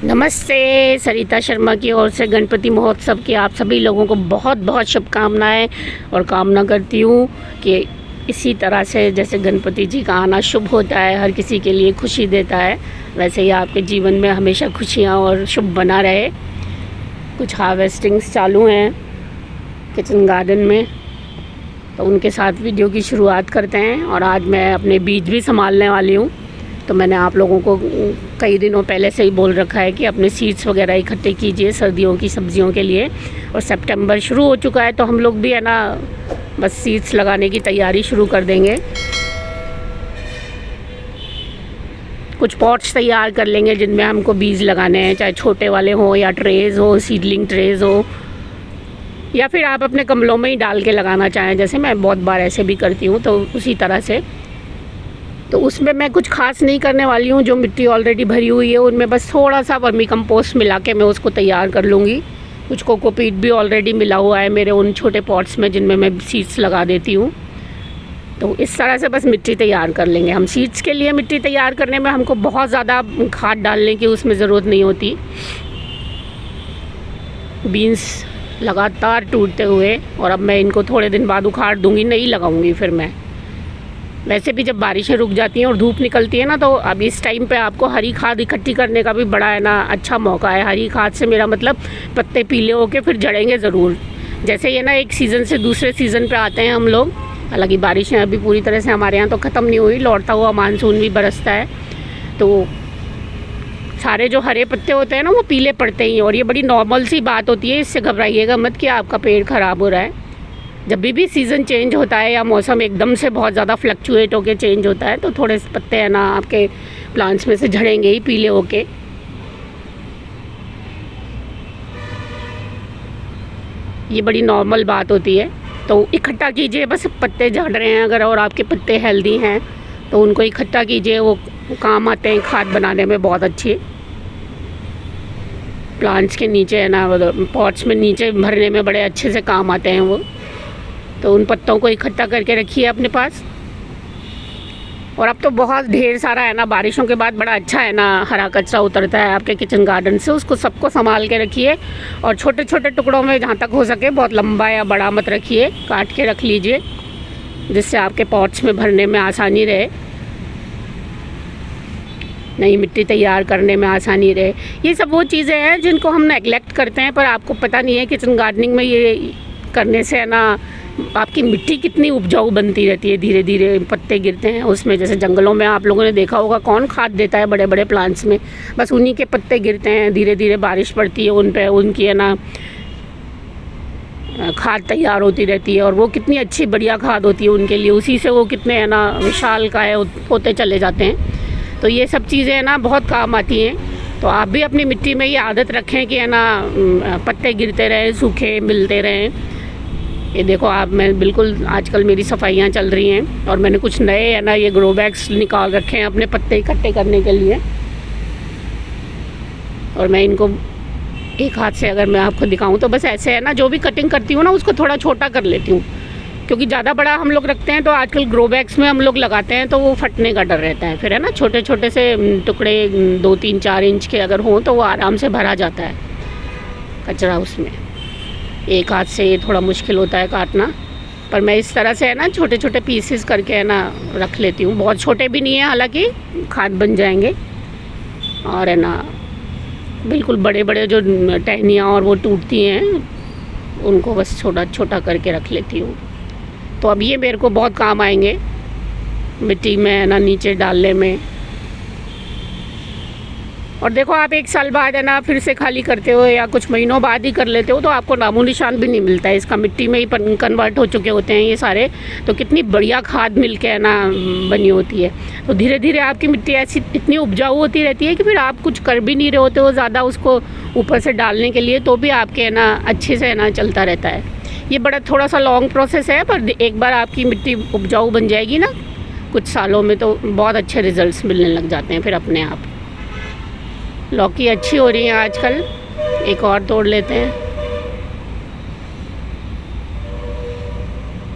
नमस्ते। सरिता शर्मा की ओर से गणपति महोत्सव की आप सभी लोगों को बहुत बहुत शुभकामनाएं और कामना करती हूँ कि इसी तरह से जैसे गणपति जी का आना शुभ होता है, हर किसी के लिए खुशी देता है, वैसे ही आपके जीवन में हमेशा खुशियाँ और शुभ बना रहे। कुछ हार्वेस्टिंग्स चालू हैं किचन गार्डन में, तो उनके साथ वीडियो की शुरुआत करते हैं। और आज मैं अपने बीज भी संभालने वाली हूँ। तो मैंने आप लोगों को कई दिनों पहले से ही बोल रखा है कि अपने सीड्स वगैरह इकट्ठे कीजिए सर्दियों की सब्जियों के लिए। और सितंबर शुरू हो चुका है तो हम लोग भी है ना बस सीड्स लगाने की तैयारी शुरू कर देंगे। कुछ पॉट्स तैयार कर लेंगे जिनमें हमको बीज लगाने हैं, चाहे छोटे वाले हों या ट्रेज़ हो, सीडलिंग ट्रेज़ हो, या फिर आप अपने गमलों में ही डाल के लगाना चाहें, जैसे मैं बहुत बार ऐसे भी करती हूँ। तो उसी तरह से तो उसमें मैं कुछ खास नहीं करने वाली हूँ। जो मिट्टी ऑलरेडी भरी हुई है उनमें बस थोड़ा सा वर्मी कंपोस्ट मिला के मैं उसको तैयार कर लूँगी। कुछ कोकोपीट भी ऑलरेडी मिला हुआ है मेरे उन छोटे पॉट्स में जिनमें मैं सीड्स लगा देती हूँ। तो इस तरह से बस मिट्टी तैयार कर लेंगे हम। सीड्स के लिए मिट्टी तैयार करने में हमको बहुत ज़्यादा खाद डालने की उसमें ज़रूरत नहीं होती। बीन्स लगातार टूटते हुए, और अब मैं इनको थोड़े दिन बाद उखाड़ दूँगी, नहीं लगाऊँगी फिर मैं। वैसे भी जब बारिशें रुक जाती हैं और धूप निकलती है ना, तो अब इस टाइम पे आपको हरी खाद इकट्ठी करने का भी बड़ा है ना अच्छा मौका है। हरी खाद से मेरा मतलब पत्ते पीले होके फिर जड़ेंगे ज़रूर। जैसे ये ना एक सीज़न से दूसरे सीज़न पे आते हैं हम लोग। हालांकि बारिशें अभी पूरी तरह से हमारे यहाँ तो ख़त्म नहीं हुई, लौटता हुआ मानसून भी बरसता है, तो सारे जो हरे पत्ते होते हैं ना वो पीले पड़ते ही हैं। और ये बड़ी नॉर्मल सी बात होती है, इससे घबराइएगा मत कि आपका पेड़ ख़राब हो रहा है। जब भी सीज़न चेंज होता है या मौसम एकदम से बहुत ज़्यादा फ्लक्चुएट होके चेंज होता है तो थोड़े से पत्ते हैं ना आपके प्लांट्स में से झड़ेंगे ही पीले होके। ये बड़ी नॉर्मल बात होती है। तो इकट्ठा कीजिए, बस पत्ते झड़ रहे हैं अगर और आपके पत्ते हेल्दी हैं तो उनको इकट्ठा कीजिए, वो काम आते हैं खाद बनाने में बहुत अच्छी। प्लांट्स के नीचे है ना पॉट्स में नीचे भरने में बड़े अच्छे से काम आते हैं वो। तो उन पत्तों को इकट्ठा करके रखिए अपने पास। और अब तो बहुत ढेर सारा है ना, बारिशों के बाद बड़ा अच्छा है ना हरा कचरा उतरता है आपके किचन गार्डन से, उसको सबको संभाल के रखिए। और छोटे छोटे टुकड़ों में जहाँ तक हो सके, बहुत लंबा या बड़ा मत रखिए, काट के रख लीजिए जिससे आपके पॉट्स में भरने में आसानी रहे, नई मिट्टी तैयार करने में आसानी रहे। ये सब वो चीज़ें हैं जिनको हम नेगलेक्ट करते हैं, पर आपको पता नहीं है किचन गार्डनिंग में ये करने से है ना आपकी मिट्टी कितनी उपजाऊ बनती रहती है। धीरे धीरे पत्ते गिरते हैं उसमें, जैसे जंगलों में आप लोगों ने देखा होगा कौन खाद देता है बड़े बड़े प्लांट्स में, बस उन्हीं के पत्ते गिरते हैं। धीरे धीरे बारिश पड़ती है उन पे, उनकी है ना खाद तैयार होती रहती है, और वो कितनी अच्छी बढ़िया खाद होती है उनके लिए। उसी से वो कितने है ना विशालकाय होते चले जाते हैं। तो ये सब चीज़ें है ना बहुत काम आती हैं। तो आप भी अपनी मिट्टी में ये आदत रखें कि है ना पत्ते गिरते रहें, सूखे मिलते रहें। ये देखो आप, मैं बिल्कुल आजकल मेरी सफाइयाँ चल रही हैं और मैंने कुछ नए है ना ये ग्रो बैग्स निकाल रखे हैं अपने पत्ते इकट्ठे करने के लिए। और मैं इनको एक हाथ से अगर मैं आपको दिखाऊं तो बस ऐसे है ना, जो भी कटिंग करती हूँ ना उसको थोड़ा छोटा कर लेती हूँ, क्योंकि ज़्यादा बड़ा हम लोग रखते हैं तो आजकल ग्रो बैग्स में हम लोग लगाते हैं तो वो फटने का डर रहता है फिर है ना। छोटे छोटे से टुकड़े 2-3-4 इंच के अगर हों तो वो आराम से भरा जाता है कचरा उसमें। एक हाथ से ये थोड़ा मुश्किल होता है काटना, पर मैं इस तरह से है ना छोटे छोटे पीसेस करके है ना रख लेती हूँ। बहुत छोटे भी नहीं है, हालांकि खाद बन जाएंगे। और है ना बिल्कुल बड़े बड़े जो टहनियाँ और वो टूटती हैं उनको बस छोटा छोटा करके रख लेती हूँ। तो अब ये मेरे को बहुत काम आएंगे मिट्टी में है ना नीचे डालने में। और देखो आप 1 साल बाद है ना फिर से खाली करते हो या कुछ महीनों बाद ही कर लेते हो तो आपको नामो निशान भी नहीं मिलता है इसका। मिट्टी में ही कन्वर्ट हो चुके होते हैं ये सारे, तो कितनी बढ़िया खाद मिल के है ना बनी होती है। तो धीरे धीरे आपकी मिट्टी ऐसी इतनी उपजाऊ होती रहती है कि फिर आप कुछ कर भी नहीं रहे होते हो ज़्यादा उसको ऊपर से डालने के लिए, तो भी आपके है ना अच्छे से है ना चलता रहता है। ये बड़ा थोड़ा सा लॉन्ग प्रोसेस है, पर एक बार आपकी मिट्टी उपजाऊ बन जाएगी ना कुछ सालों में तो बहुत अच्छे रिजल्ट्स मिलने लग जाते हैं फिर अपने आप। लौकी अच्छी हो रही है आजकल, एक और तोड़ लेते हैं।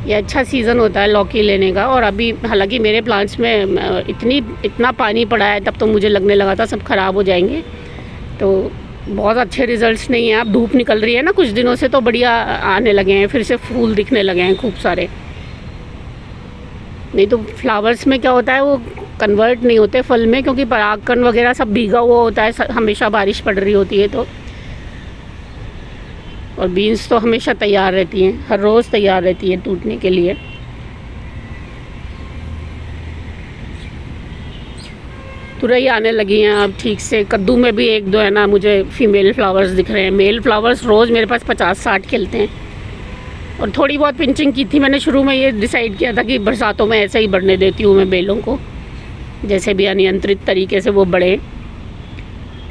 ये अच्छा सीज़न होता है लौकी लेने का। और अभी हालांकि मेरे प्लांट्स में इतना पानी पड़ा है, तब तो मुझे लगने लगा था सब ख़राब हो जाएंगे, तो बहुत अच्छे रिजल्ट्स नहीं हैं। अब धूप निकल रही है ना कुछ दिनों से, तो बढ़िया आने लगे हैं, फिर से फूल दिखने लगे हैं खूब सारे। नहीं तो फ्लावर्स में क्या होता है, वो कन्वर्ट नहीं होते फल में, क्योंकि परागकण वगैरह सब भीगा हुआ होता है, हमेशा बारिश पड़ रही होती है तो। और बीन्स तो हमेशा तैयार रहती हैं, हर रोज़ तैयार रहती है टूटने के लिए। तुरई आने लगी हैं अब ठीक से। कद्दू में भी एक दो है ना मुझे फीमेल फ्लावर्स दिख रहे हैं। मेल फ्लावर्स रोज़ मेरे पास 50-60 खिलते हैं। और थोड़ी बहुत पिंचिंग की थी मैंने शुरू में, ये डिसाइड किया था कि बरसातों में ऐसे ही बढ़ने देती हूँ मैं बेलों को, जैसे भी अनियंत्रित तरीके से वो बढ़े।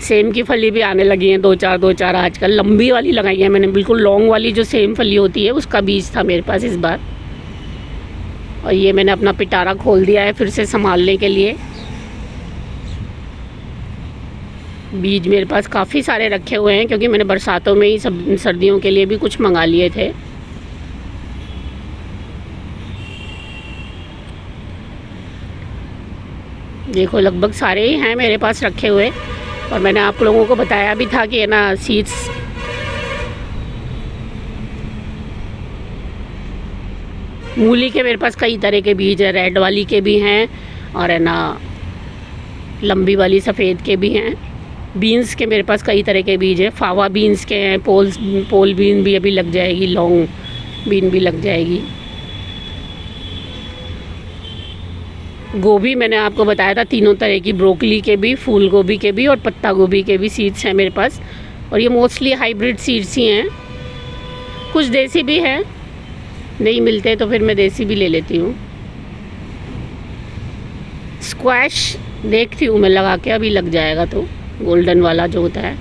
सेम की फली भी आने लगी हैं, दो चार आजकल। लंबी वाली लगाई है मैंने, बिल्कुल लॉन्ग वाली जो सेम फली होती है, उसका बीज था मेरे पास इस बार। और ये मैंने अपना पिटारा खोल दिया है फिर से संभालने के लिए। बीज मेरे पास काफ़ी सारे रखे हुए हैं, क्योंकि मैंने बरसातों में ही सब सर्दियों के लिए भी कुछ मंगा लिए थे। देखो लगभग सारे ही हैं मेरे पास रखे हुए। और मैंने आप लोगों को बताया भी था कि है ना सीड्स मूली के मेरे पास कई तरह के बीज है, रेड वाली के भी हैं और है ना लंबी वाली सफ़ेद के भी हैं। बीन्स के मेरे पास कई तरह के बीज है, फावा बीन्स के हैं, पोल बीन भी अभी लग जाएगी, लॉन्ग बीन भी लग जाएगी। गोभी मैंने आपको बताया था तीनों तरह की, ब्रोकली के भी, फूल गोभी के भी और पत्ता गोभी के भी सीड्स हैं मेरे पास। और ये मोस्टली हाइब्रिड सीड्स ही हैं, कुछ देसी भी हैं, नहीं मिलते तो फिर मैं देसी भी ले लेती हूँ। स्क्वैश देखती हूँ मैं लगा के, अभी लग जाएगा तो, गोल्डन वाला जो होता है।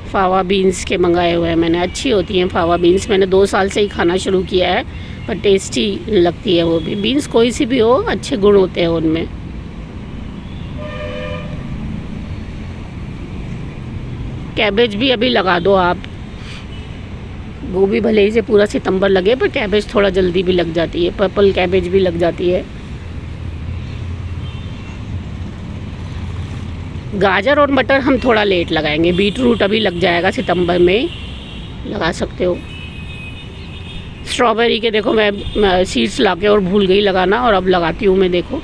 फावा बीन्स के मंगाए हुए हैं मैंने, अच्छी होती हैं फावा बीन्स। मैंने 2 साल से ही खाना शुरू किया है, पर टेस्टी लगती है वो भी। बीन्स कोई सी भी हो, अच्छे गुण होते हैं उनमें। कैबेज भी अभी लगा दो आप, वो भी भले ही से पूरा सितंबर लगे, पर कैबेज थोड़ा जल्दी भी लग जाती है, पर्पल कैबेज भी लग जाती है। गाजर और मटर हम थोड़ा लेट लगाएंगे, बीट रूट अभी लग जाएगा, सितंबर में लगा सकते हो। स्ट्रॉबेरी के देखो मैं सीड्स लाके और भूल गई लगाना, और अब लगाती हूँ मैं। देखो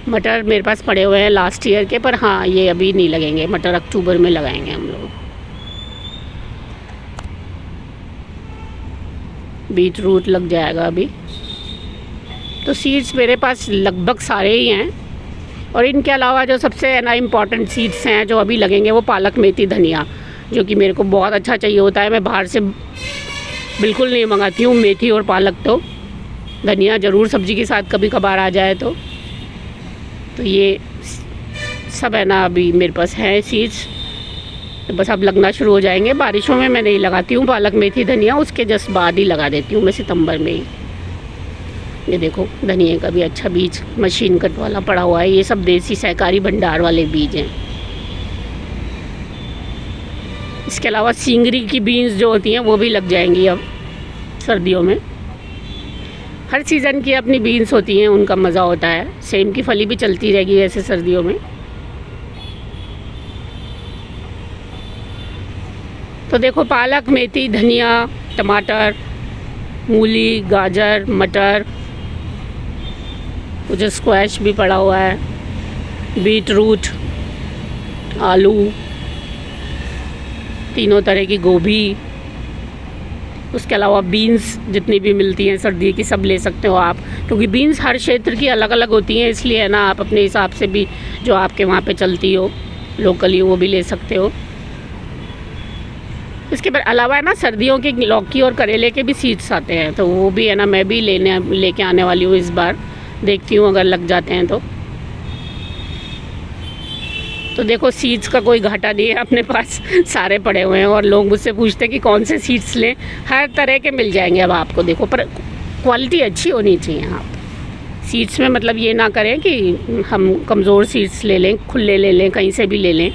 मटर मेरे पास पड़े हुए हैं लास्ट ईयर के, पर हाँ ये अभी नहीं लगेंगे, मटर अक्टूबर में लगाएंगे हम लोग। बीट रूट लग जाएगा अभी। तो सीड्स मेरे पास लगभग सारे ही हैं। और इनके अलावा जो सबसे है ना इम्पॉर्टेंट सीड्स हैं जो अभी लगेंगे, वो पालक, मेथी, धनिया, जो कि मेरे को बहुत अच्छा चाहिए होता है। मैं बाहर से बिल्कुल नहीं मंगाती हूँ मेथी और पालक, तो धनिया ज़रूर सब्ज़ी के साथ कभी कभार आ जाए तो ये सब है ना अभी मेरे पास है सीड्स। तो बस अब लगना शुरू हो जाएंगे। बारिशों में मैं नहीं लगाती हूँ पालक, मेथी, धनिया, उसके जस्ट बाद ही लगा देती हूँ मैं, सितंबर में ही। ये देखो धनिया का भी अच्छा बीज मशीन कट वाला पड़ा हुआ है। ये सब देसी सहकारी भंडार वाले बीज हैं। इसके अलावा सिंगरी की बीन्स जो होती हैं वो भी लग जाएंगी अब सर्दियों में। हर सीज़न की अपनी बीन्स होती हैं, उनका मज़ा होता है। सेम की फली भी चलती रहेगी ऐसे सर्दियों में। तो देखो पालक, मेथी, धनिया, टमाटर, मूली, गाजर, मटर, कुछ स्क्वैश भी पड़ा हुआ है, बीट रूट, आलू, तीनों तरह की गोभी, उसके अलावा बीन्स जितनी भी मिलती हैं सर्दी की सब ले सकते हो आप, क्योंकि बीन्स हर क्षेत्र की अलग अलग होती हैं, इसलिए है ना आप अपने हिसाब से भी जो आपके वहाँ पे चलती हो लोकली वो भी ले सकते हो। इसके अलावा है ना सर्दियों के लौकी और करेले के भी सीड्स आते हैं, तो वो भी है ना मैं भी लेके आने वाली हूँ इस बार। देखती हूँ अगर लग जाते हैं तो देखो सीड्स का कोई घाटा नहीं है, अपने पास सारे पड़े हुए हैं। और लोग मुझसे पूछते हैं कि कौन से सीड्स लें, हर तरह के मिल जाएंगे अब आपको। देखो पर क्वालिटी अच्छी होनी चाहिए आप सीड्स में, मतलब ये ना करें कि हम कमज़ोर सीड्स ले लें, खुले ले लें, कहीं से भी ले लें,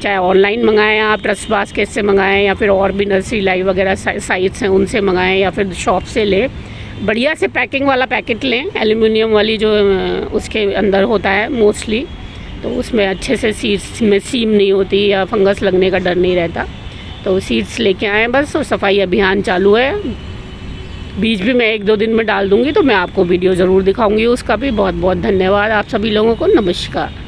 चाहे ऑनलाइन मंगाएं आप, ट्रस्ट बास्केट से मंगाएं, या फिर और भी नर्सरी लाइव वगैरह साइट्स हैं उनसे मंगाएं, या फिर शॉप से लें। बढ़िया से पैकिंग वाला पैकेट लें, एल्युमिनियम वाली जो उसके अंदर होता है मोस्टली, तो उसमें अच्छे से सीड्स में सीम नहीं होती या फंगस लगने का डर नहीं रहता। तो सीड्स लेके आएँ बस, और सफाई अभियान चालू है। बीज भी मैं 1-2 दिन में डाल दूँगी, तो मैं आपको वीडियो ज़रूर दिखाऊँगी उसका भी। बहुत बहुत धन्यवाद आप सभी लोगों को। नमस्कार।